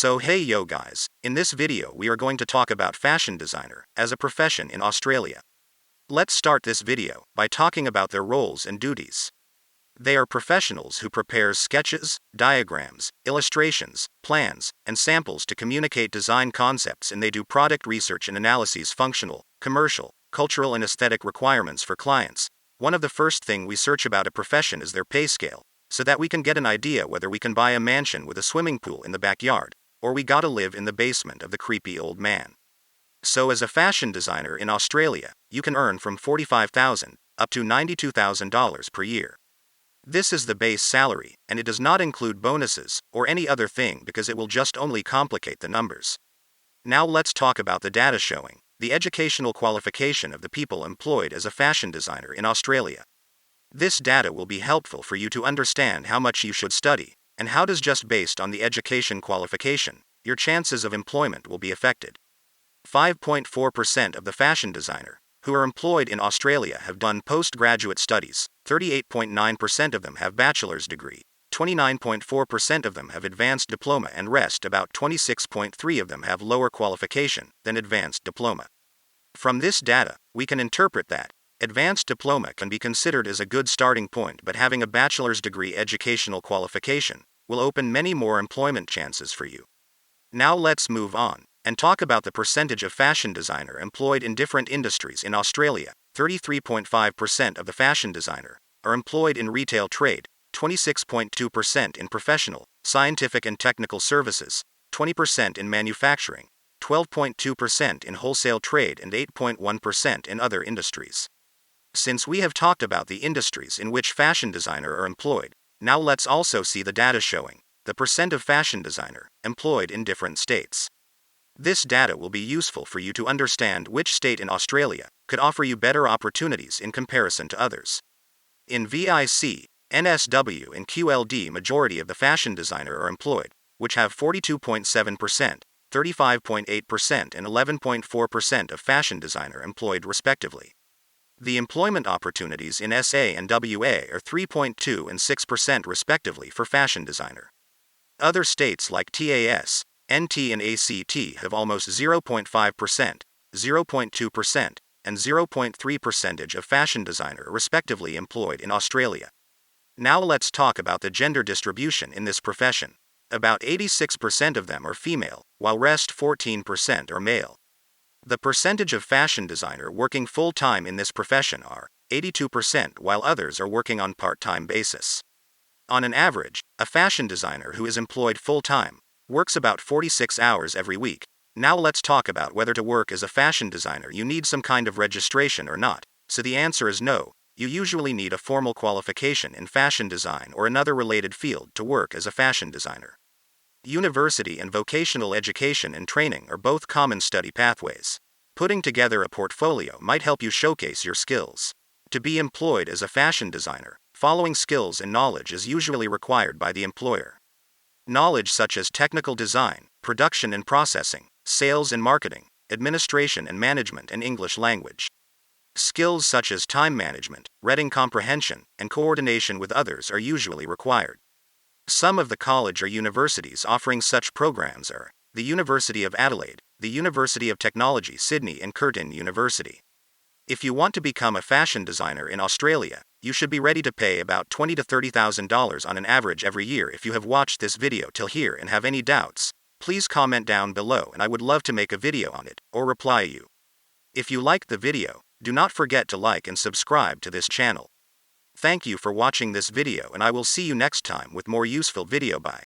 So hey yo guys, in this video we are going to talk about fashion designer as a profession in Australia. Let's start this video by talking about their roles and duties. They are professionals who prepare sketches, diagrams, illustrations, plans, and samples to communicate design concepts, and they do product research and analyses functional, commercial, cultural and aesthetic requirements for clients. One of the first thing we search about a profession is their pay scale, so that we can get an idea whether we can buy a mansion with a swimming pool in the backyard, or we gotta live in the basement of the creepy old man. So as a fashion designer in Australia, you can earn from $45,000 up to $92,000 per year. This is the base salary, and it does not include bonuses or any other thing because it will just only complicate the numbers. Now let's talk about the data showing the educational qualification of the people employed as a fashion designer in Australia. This data will be helpful for you to understand how much you should study, and how does just based on the education qualification, your chances of employment will be affected. 5.4% of the fashion designer who are employed in Australia have done postgraduate studies, 38.9% of them have bachelor's degree, 29.4% of them have advanced diploma, and rest about 26.3% of them have lower qualification than advanced diploma. From this data, we can interpret that advanced diploma can be considered as a good starting point, but having a bachelor's degree educational qualification will open many more employment chances for you. Now let's move on and talk about the percentage of fashion designer employed in different industries in Australia. 33.5% of the fashion designer are employed in retail trade, 26.2% in professional, scientific and technical services, 20% in manufacturing, 12.2% in wholesale trade, and 8.1% in other industries. Since we have talked about the industries in which fashion designer are employed, now let's also see the data showing the percent of fashion designer employed in different states. This data will be useful for you to understand which state in Australia could offer you better opportunities in comparison to others. In VIC, NSW and QLD, majority of the fashion designer are employed, which have 42.7%, 35.8% and 11.4% of fashion designer employed respectively. The employment opportunities in SA and WA are 3.2% and 6% respectively for fashion designer. Other states like TAS, NT and ACT have almost 0.5%, 0.2%, and 0.3% of fashion designer respectively employed in Australia. Now let's talk about the gender distribution in this profession. About 86% of them are female, while rest 14% are male. The percentage of fashion designer working full-time in this profession are 82%, while others are working on part-time basis. On an average, a fashion designer who is employed full-time works about 46 hours every week. Now let's talk about whether to work as a fashion designer you need some kind of registration or not. So the answer is no. You usually need a formal qualification in fashion design or another related field to work as a fashion designer. University and vocational education and training are both common study pathways. Putting together a portfolio might help you showcase your skills. To be employed as a fashion designer, following skills and knowledge is usually required by the employer. Knowledge such as technical design, production and processing, sales and marketing, administration and management, and English language. Skills such as time management, reading comprehension, and coordination with others are usually required. Some of the college or universities offering such programs are the University of Adelaide, the University of Technology Sydney, and Curtin University. If you want to become a fashion designer in Australia, you should be ready to pay about $20,000 to $30,000 on an average every year. If you have watched this video till here and have any doubts, please comment down below and I would love to make a video on it, or reply you. If you liked the video, do not forget to like and subscribe to this channel. Thank you for watching this video, and I will see you next time with more useful video. Bye.